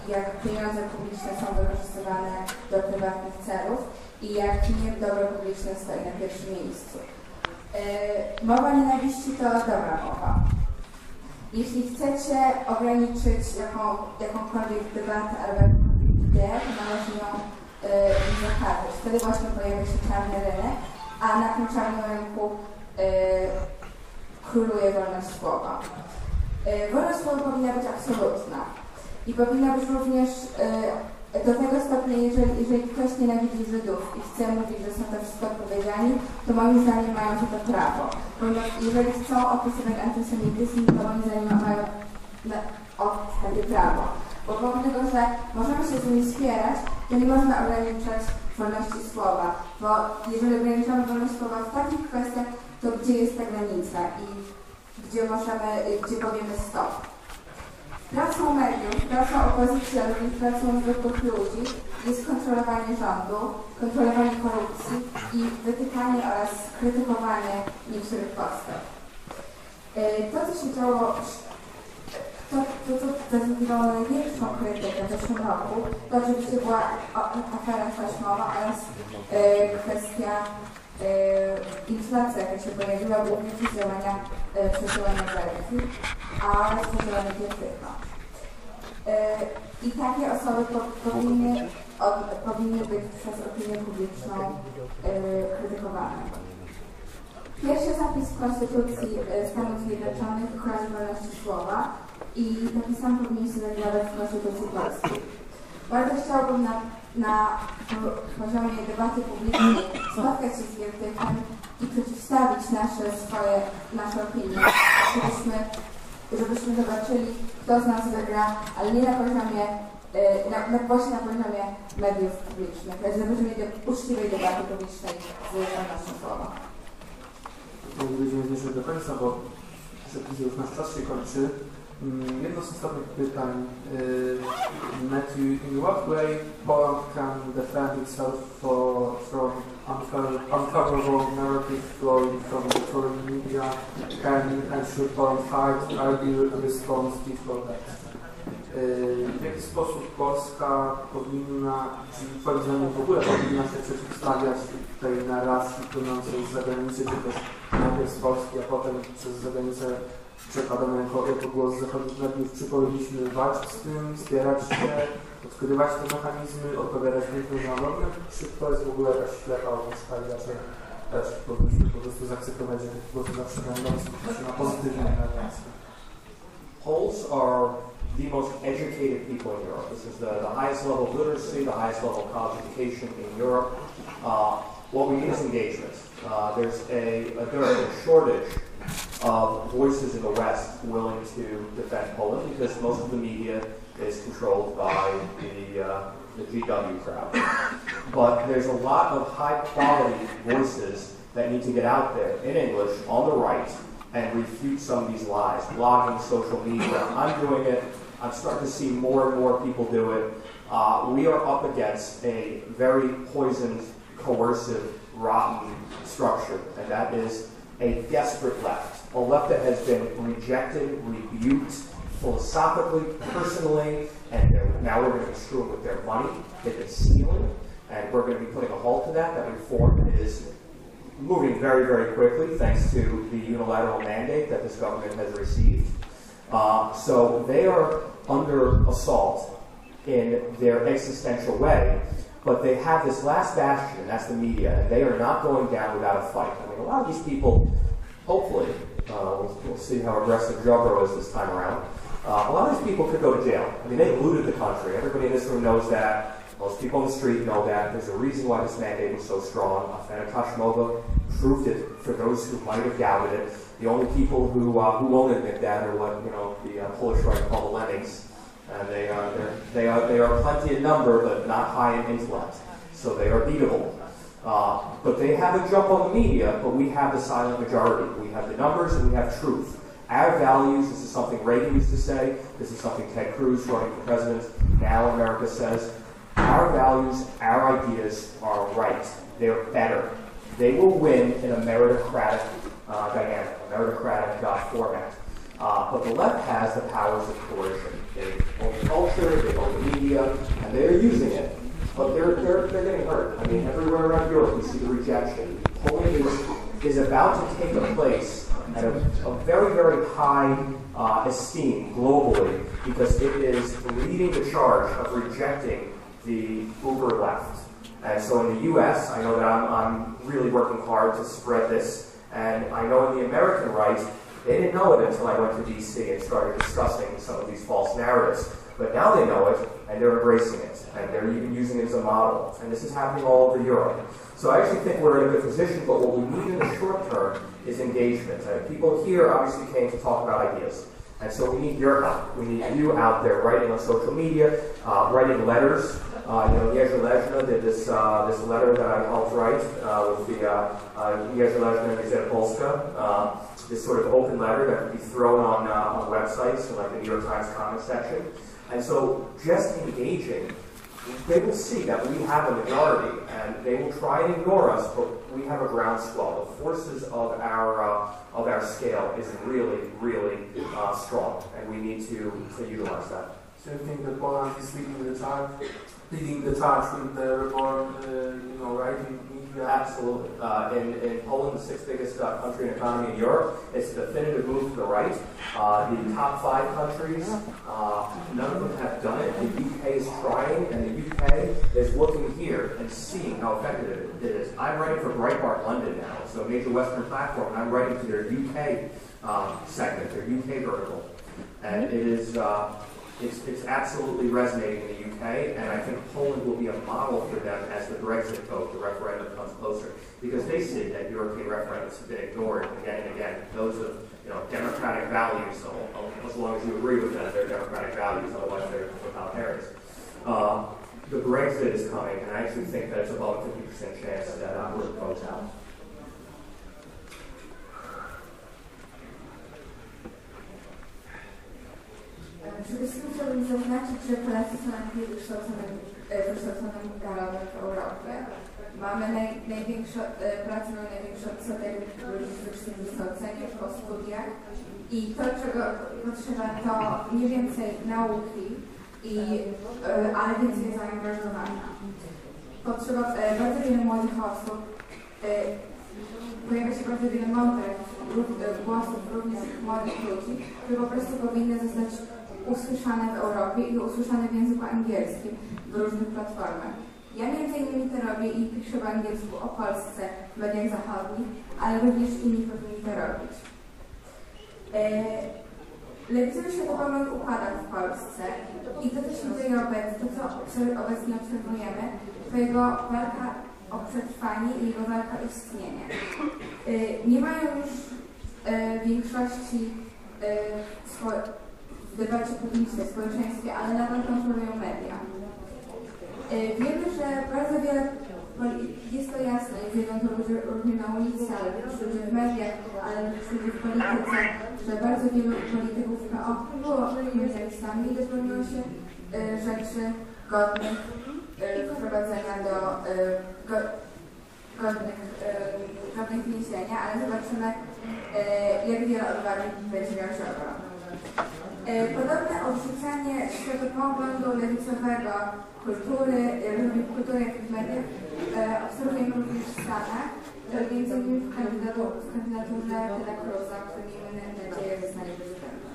jak pieniądze publiczne są wykorzystywane do prywatnych celów i jak dobro publiczne stoi na pierwszym miejscu. Mowa nienawiści to dobra mowa. Jeśli chcecie ograniczyć jakąkolwiek debatę albo ideę, to należy ją zakazać. Wtedy właśnie pojawia się czarny rynek, a na tym czarnym rynku króluje wolność słowa. Wolność słowa powinna być absolutna i powinna być również do tego stopnia, jeżeli ktoś nienawidzi Żydów i chce mówić, że są to wszystko odpowiedzialni, to moim zdaniem mają za to prawo. Ponieważ jeżeli chcą opisywać antysemityzm, to moim zdaniem mają takie prawo. Bo pomimo tego, że możemy się z nimi spierać, to nie można ograniczać wolności słowa. Bo jeżeli ograniczamy wolność słowa w takich kwestiach, to gdzie jest ta granica i gdzie powiemy stop. Pracą mediów, pracą opozycji, ale również pracą zwykłych ludzi jest kontrolowanie rządu, kontrolowanie korupcji i wytykanie oraz krytykowanie niektórych postaw. To, co się działo, to co zawierało największą krytykę w zeszłym roku, to oczywiście była afera taśmowa oraz kwestia inflacja, jaka się pojawiła głównie przez działania Belki, oraz działania Giertycha. I takie osoby powinny być przez opinię publiczną krytykowane. Pierwszy zapis w Konstytucji Stanów Zjednoczonych chroni wolności słowa i taki sam powinien się znajdować w Konstytucji Polskiej. Bardzo chciałabym na poziomie debaty publicznej spotkać się z Giertychem i przeciwstawić nasze opinie, żebyśmy zobaczyli, kto z nas wygra, ale nie na poziomie, właśnie na poziomie mediów publicznych, lecz na poziomie uczciwej debaty publicznej z wolnością słowa. Nie będziemy zmierzać do końca, bo już nasz czas się kończy. Jedno podstawowych pytań. Matthew, in what way Poland can defend itself from unfavorable narrative flowing from the foreign media? Can and should Poland fight, argue, respond for that? W jaki sposób Polska powinna, czy twoim zdaniem w ogóle powinna się przeciwstawiać tej narracji płynącej z zagranicy, czy też najpierw z Polski, a potem przez zagranicę przekładamy jako głos zachodnich mediów? Czy powinniśmy walczyć z tym, wspierać się, odkrywać te mechanizmy, odpowiadać międzynarodnym, czy to jest w ogóle jakaś ślepa łaska i raczej powinniśmy po prostu zaakceptować, że głosy zawsze będą skupiać na pozytywnej narracji? Poles are the most educated people in Europe. This is the highest level of literacy, the highest level of college education in Europe. What we need is engagement. There's a shortage of voices in the West willing to defend Poland because most of the media is controlled by the GW crowd. But there's a lot of high quality voices that need to get out there in English on the right and refute some of these lies. Blogging, social media, I'm doing it. I'm starting to see more and more people do it. We are up against a very poisoned, coercive, rotten structure, and that is a desperate left. A left that has been rejected, rebuked, philosophically, personally, and now we're going to be screwing with their money. They've been stealing, and we're going to be putting a halt to that. That reform is moving very, very quickly thanks to the unilateral mandate that this government has received. So they are under assault in their existential way, but they have this last bastion, and that's the media, and they are not going down without a fight. I mean, a lot of these people, hopefully, we'll see how aggressive Jobro is this time around, a lot of these people could go to jail. I mean, they looted the country. Everybody in this room knows that. Most people on the street know that. There's a reason why this mandate was so strong. Afena proved it for those who might have doubted it. The only people who won't admit that are what the Polish right call the lemmings, and they are plenty in number, but not high in intellect. So they are beatable. But they have a jump on the media, but we have the silent majority. We have the numbers and we have truth. Our values, this is something Reagan used to say, this is something Ted Cruz, running for president, now in America says, our values, our ideas are right. They're better. They will win in a meritocratic dynamic, a meritocratic format. But the left has the powers of coercion. They own culture, they own the media, and they're using it. But they're getting hurt. I mean, everywhere around Europe we see the rejection. Poland is about to take a place at a very, very high esteem globally because it is leading the charge of rejecting the uber left. And so in the U.S., I know that I'm really working hard to spread this, and I know in the American right, they didn't know it until I went to D.C. and started discussing some of these false narratives. But now they know it, and they're embracing it, and they're even using it as a model. And this is happening all over Europe. So I actually think we're in a good position, but what we need in the short term is engagement. People here obviously came to talk about ideas. And so we need your help. We need you out there writing on social media, writing letters. Niezmiernie did this letter that I helped write with the Niezmiernie Gazeta Polska. This sort of open letter that can be thrown on websites, like the New York Times comment section. And so just engaging, they will see that we have a majority, and they will try and ignore us, but we have a groundswell. The forces of our scale is really, really strong, and we need to utilize that. So you think that Poland is leading the charge with the reform, writing media? Absolutely. In Poland, the sixth biggest country and economy in Europe, it's a definitive move to the right. The top 5 countries, none of them have done it. The UK is trying, and the UK is looking here and seeing how effective it is. I'm writing for Breitbart London now. It's a major Western platform, and I'm writing to their UK segment, their UK vertical. And it is... It's absolutely resonating in the UK, and I think Poland will be a model for them as the Brexit vote, the referendum comes closer, because they see that European referendums have been ignored again and again. Those of democratic values, so as long as you agree with them, they're democratic values, otherwise they're totalitarians. The Brexit is coming, and I actually think that it's about a 50% chance that Britain votes out. Przede wszystkim chciałbym zaznaczyć, że Polacy są najlepiej wykształconym narodem w Europie. Mamy Polacy mają największy odsetek ludzi z wyższym wykształceniem po studiach i to, czego potrzeba, to nie więcej nauki, ale więcej zaangażowania. Potrzeba bardzo wiele młodych osób, pojawia się bardzo wiele mądrych głosów, również młodych ludzi, które po prostu powinny zostać usłyszane w Europie i usłyszane w języku angielskim w różnych platformach. Ja między innymi to robię i piszę po angielsku o Polsce w mediach zachodnich, ale również inni powinni to robić. Lewicowy światopogląd upada w Polsce i to, co się dzieje obecnie, to, co obecnie obserwujemy, to jego walka o przetrwanie i jego walka o istnienie. Nie mają już większości w debacie publicznej, w społeczeństwie, ale nadal kontrolują media. Wiemy, że bardzo wiele, jest to jasne, wiedzą to ludzie również na ulicy, ale też ludzie w mediach, ale też ludzie w polityce, że bardzo wielu polityków PO było kryminalistami i dopełniło się rzeczy godnych wprowadzenia do godnych więzienia, ale zobaczymy, jak wiele odwagi będzie miał Ziobro. Podobne odrzucanie światopoglądu lewicowego kultury, jak i w mediach, obserwujemy również w Stanach, między innymi w kandydaturze Teda Cruza, który miejmy nadzieję zostanie prezydentem.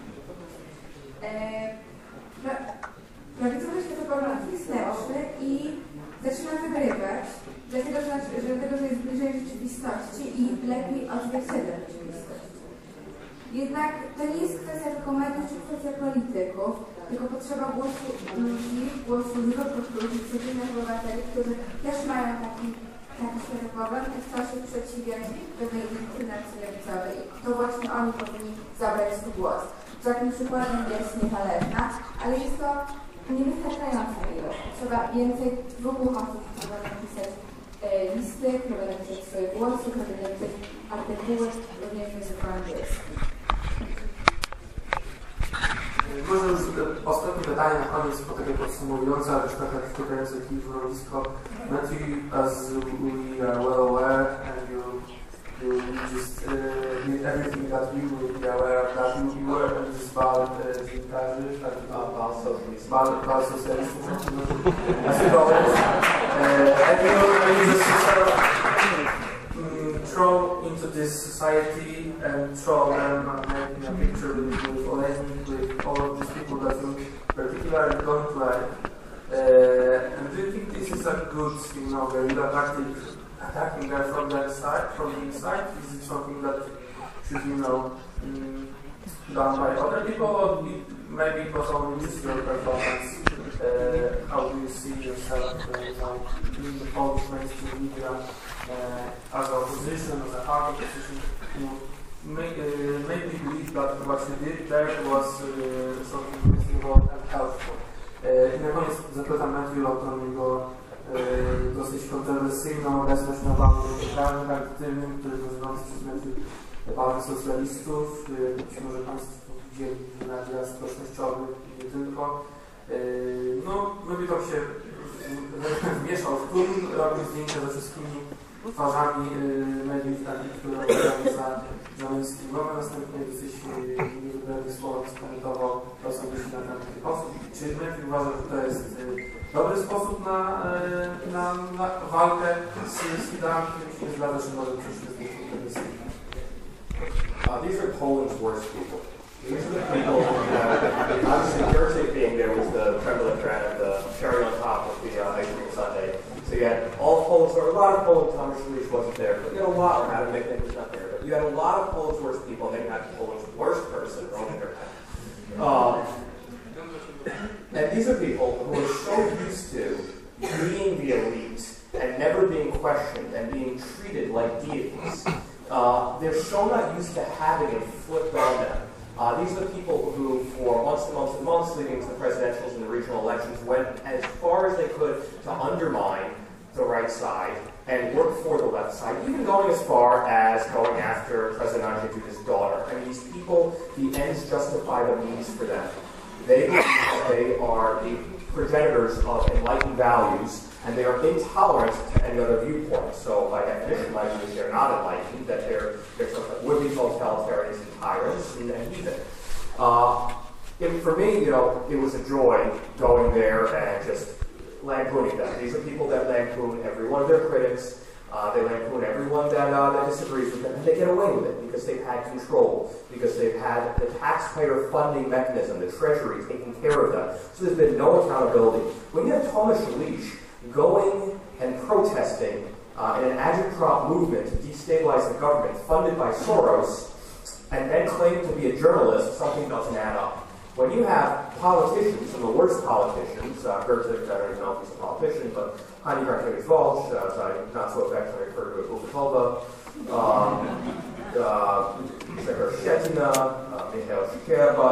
Prawicowy światopogląd jest lepszy i zaczyna wygrywać, dlatego że jest bliżej rzeczywistości i lepiej odzwierciedla rzeczywistość. Jednak to nie jest kwestia tylko mediów czy kwestia polityków, tylko potrzeba głosu ludzi, głosu zwykłych ludzi, codziennych obywateli, którzy też mają taki światopogląd i chcą się sprzeciwiać pewnej inklinacji lewicowej. To właśnie oni powinni zabrać swój głos. Takim przykładem jest Niezależna, ale jest to niewystarczająca ilość. Trzeba więcej dwóch osób, które będą napisać listy, które będą napisać swoje głosy, które będą napisać artykuły, również w języku angielskim. Może już ostatnie pytanie na koniec, po takie podsumowujące, ale też trochę wpływające w stanowisko. Matthew, as we are well aware, and you just did everything that we would be aware of, that you were in this bal dziennikarzy, bal socjalistów, as it always. And you just sort of throw into this society and throw them and making a picture with Olenik, with all of these people that you particularly don't like. And do you think this is a good, guerrilla tactic, attacking them from the inside? Is it something that should, done by other people, or maybe it was only just your performance? How do you see yourself in the Polish mainstream media as a opposition, as a hard opposition? Made me believe that what you did there was something reasonable and helpful. I na koniec zapytam Matthew o tą jego dosyć kontrowersyjną obecność na balu dziennikarza charytatywnym, który nazywany przez Matthew balem socjalistów. Być może Państwo widzieli w mediach społecznościowych i nie tylko. Lubi tam się wmieszał w tłum, robił zdjęcia ze wszystkimi twarzami mediów, które odpowiadają za mainstreamowe. Następnie dosyć niewybrane słowa skomentował osobiście na temat tych osób. Czy Matthew uważa, że to jest dobry sposób na walkę z ideami, którymi się nie zgadza, że może coś jest kontrowersyjne? These are Poland's worst people. These are the people that, obviously Giertycha being there was the creme de la creme, the cherry on top of the ice cream sundae. So you had all Poland's, or a lot of Poland, Thomas Szelisz wasn't there, but you had a lot, or Adam Michnik was not there, but you had a lot of Poland's worst people, and then you had Poland's worst person, Romana Giertycha. And these are people who are so used to being the elite and never being questioned and being treated like deities. They're so not used to having it flipped on them. These are the people who, for months and months and months leading to the presidentials and the regional elections, went as far as they could to undermine the right side and work for the left side, even going as far as going after President Andrzej Duda's daughter. I mean, these people, the ends justify the means for them. They are the progenitors of enlightened values, and they are intolerant to any other viewpoint. So by definition, they're not enlightened, that they're sort of would-be totalitarians and tyrants and heathen. For me, it was a joy going there and just lampooning them. These are people that lampoon every one of their critics. They lampoon everyone that disagrees with them, and they get away with it because they've had control, because they've had the taxpayer funding mechanism, the treasury taking care of them. So there's been no accountability. When you have Thomas Schlicht going and protesting in an agitprop movement to destabilize the government funded by Soros, and then claim to be a journalist, something doesn't add up. When you have politicians, some of the worst politicians, Giertycha, I don't even know if he's a politician, but Hani Giertycha, as I not so affectionately refer to as Ukotova, Michał Szkierba,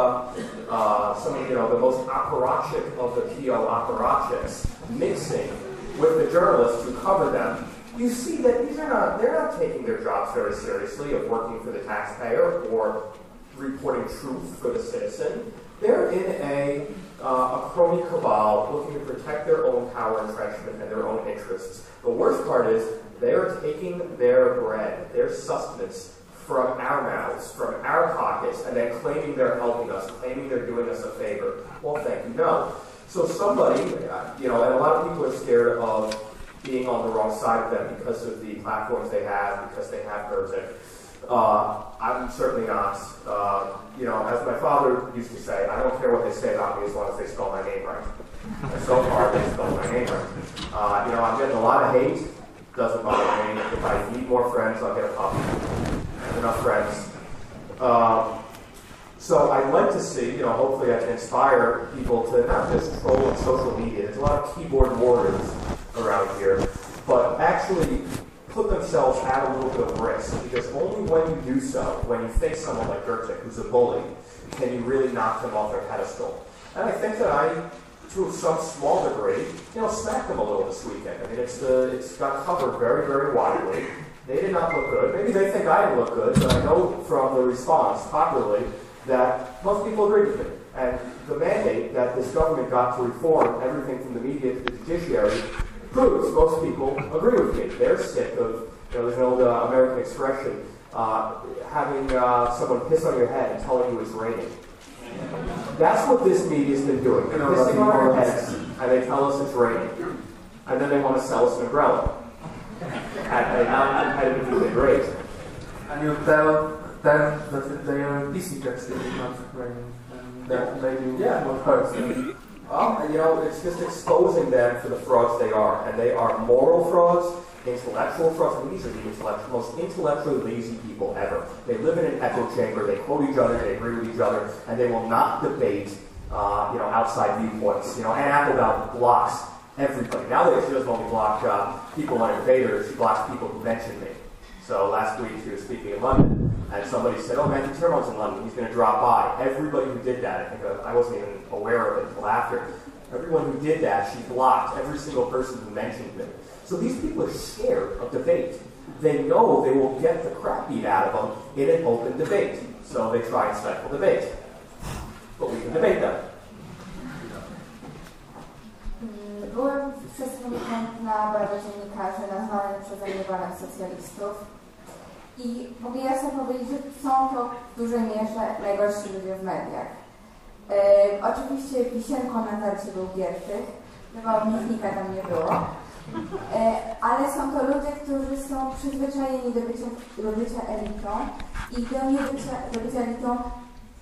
some of the most apparatchik of the PO apparatchiks, mixing with the journalists who cover them, you see that they're not taking their jobs very seriously of working for the taxpayer or reporting truth for the citizen. They're in a crony cabal looking to protect their own power entrenchment and their own interests. The worst part is they are taking their bread, their sustenance, from our mouths, from our pockets, and then claiming they're helping us, claiming they're doing us a favor. Well, thank you, no. So somebody, and a lot of people are scared of being on the wrong side of them because of the platforms they have, because they have Giertycha. I'm certainly not. As my father used to say, I don't care what they say about me as long as they spell my name right. And so far, they spelled my name right. I'm getting a lot of hate. Doesn't bother me. If I need more friends, I'll get a puppy. I have enough friends. So I'd like to see, hopefully I can inspire people to not just troll on social media. There's a lot of keyboard warriors around here, but actually put themselves at a little bit of risk, because only when you do so, when you face someone like Giertycha, who's a bully, can you really knock them off their pedestal. And I think that I, to some small degree, smacked them a little this weekend. I mean, it's got covered very, very widely. They did not look good. Maybe they think I didn't look good, but I know from the response popularly that most people agree with me. And the mandate that this government got to reform everything from the media to the judiciary proves most people agree with me. They're sick of, there's an old American expression, having someone piss on your head and telling you it's raining. That's what this media's been doing. They're pissing on our heads, and they tell us it's raining. And then they want to sell us an umbrella at a non-competitive rate. And you tell them that they are PC text is not raining, and that maybe what hurts them. It's just exposing them for the frauds they are. And they are moral frauds, intellectual frauds. I mean, these are the most intellectually lazy people ever. They live in an echo chamber, they quote each other, they agree with each other, and they will not debate outside viewpoints. Anne Applebaum blocks everybody. Nowadays, she doesn't only block people on invaders, she blocks people who mention me. So last week, she was speaking in London, and somebody said, Matthew Tyrmand's in London, he's going to drop by. Everybody who did that, I think I wasn't even aware of it until after, everyone who did that, she blocked every single person who mentioned me. So these people are scared of debate. They know they will get the crap beat out of them in an open debate. So they try and stifle debate. But we can debate them. Byłem przez weekend na barze dziennikarzy nazwanym przez zaniedbanych socjalistów i mogę jasno powiedzieć, że są to w dużej mierze najgorsi ludzie w mediach. Oczywiście wisienką na tarcie był Giertych, chyba Michnika tam nie było, ale są to ludzie, którzy są przyzwyczajeni do bycia elitą i do bycia elitą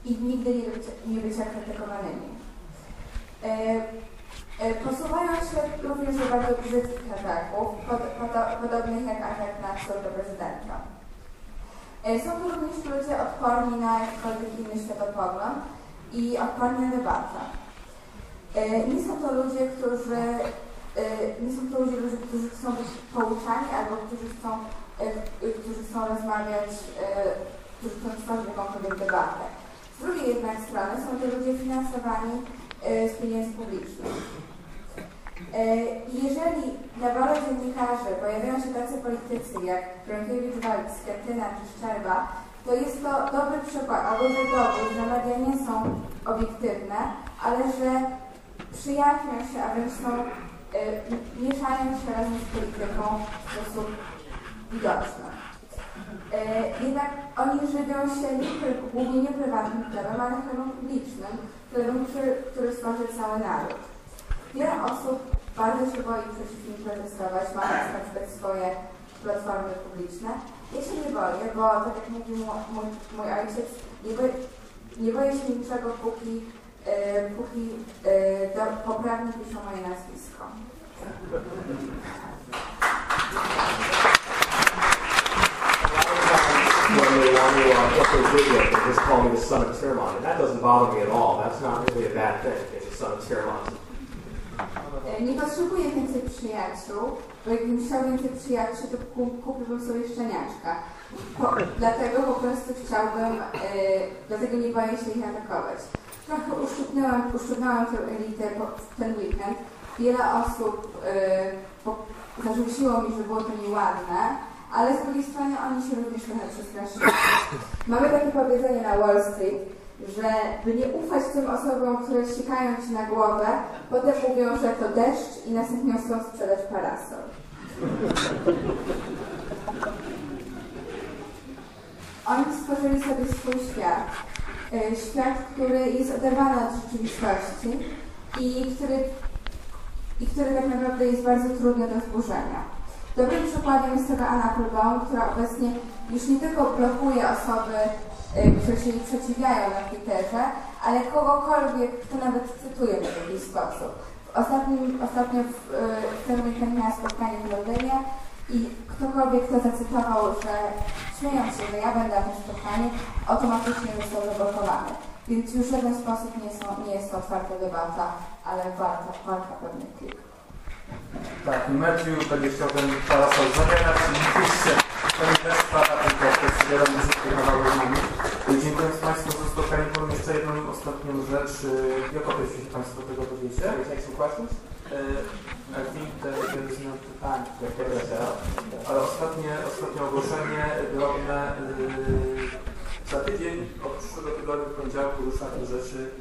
i nigdy nie bycia krytykowanymi. Posuwają się również do bardzo brzydkich ataków, podobnych jak atak na służbę prezydenta. Są to również ludzie odporni na jakikolwiek inny światopogląd i odporni na debatę. Nie są to ludzie, którzy chcą być pouczani albo którzy chcą rozmawiać, którzy chcą tworzyć jakąkolwiek debatę. Z drugiej jednak strony są to ludzie finansowani z pieniędzy publicznych. Jeżeli na barze dziennikarzy pojawiają się tacy politycy jak Gronkiewicz, Schetyna czy Szczerba, to jest to dobry przykład, albo dobry dowód, że media nie są obiektywne, ale że przyjaźnią się, a wręcz są, mieszają się razem z polityką w sposób widoczny. Jednak oni żywią się głównie nie prywatnym chlebem, ale chlebem publicznym, chlebem, który stworzy cały naród. Wiele osób bardzo się boi przeciw nim protestować, mając na przykład swoje platformy publiczne. Ja się nie boję, bo tak jak mówił mój ojciec, nie boję się niczego, póki poprawnie piszą moje nazwisko. When they want to put their video, they just call me the son of Tyrmand, and that doesn't bother me at all. That's not really a bad thing, being the son of Tyrmand. Nie potrzebuję więcej przyjaciół, bo jakbym chciał więcej przyjaciół, to kupiłbym sobie szczeniaczka. Dlatego po prostu dlatego nie boję się ich atakować. Trochę uszczupnęłam tę elitę w ten weekend. Wiele osób zarzuciło mi, że było to nieładne, ale z drugiej strony oni się również trochę przestraszyli. Mamy takie powiedzenie na Wall Street, że by nie ufać tym osobom, które ściekają ci na głowę, potem mówią, że to deszcz i następnie chcą sprzedać parasol. Oni stworzyli sobie swój świat. Świat, który jest oderwany od rzeczywistości i który tak naprawdę jest bardzo trudny do zburzenia. Dobrym przykładem jest tego Anna, która obecnie już nie tylko blokuje osoby, które się jej przeciwiają na Twitterze, ale kogokolwiek, kto nawet cytuje w jakiś sposób. Ostatnio w tym weekend miała spotkanie w Londynie i ktokolwiek, kto zacytował, że śmiejąc się, że ja będę na tym spotkaniu, automatycznie został zablokowany. Więc już w żaden sposób nie jest to otwarta debata, ale walka pewnych klików. Tak, Matthew będzie chciał ten parasol zabierać i oczywiście to nie też spada, tylko też wiadomo, że tutaj kawałek z nami. Dziękuję Państwu za spotkanie. Powiem jeszcze jedną ostatnią rzecz. Jak określicie się Państwo tego dowiecie? Take some questions? I think there is no time. Ale ostatnie ogłoszenie drobne. Za tydzień od przyszłego tygodnia w poniedziałku rusza do rzeczy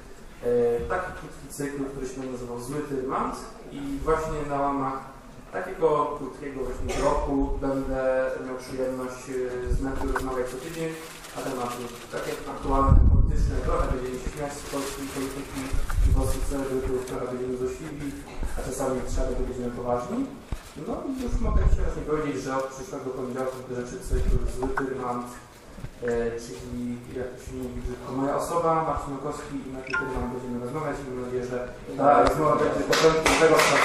taki krótki cykl, który się nazywał Zły Tyrmand i właśnie na łamach takiego krótkiego właśnie roku będę miał przyjemność z Matthew rozmawiać co tydzień na tematy takie aktualne, polityczne, trochę będziemy się śmiać z polskiej polityki i polskich celebrytów, trochę będziemy złośliwi, a czasami trzeba będziemy poważni. No i już mogę jeszcze raz nie powiedzieć, że od przyszłego poniedziałku do rzeczy cykl Zły Tyrmand, czyli jak to się mówi brzydko, moja osoba, Marcin Makowski i Matthew Tyrmand będziemy rozmawiać i mam nadzieję, że ta rozmowa będzie początkiem tego, co na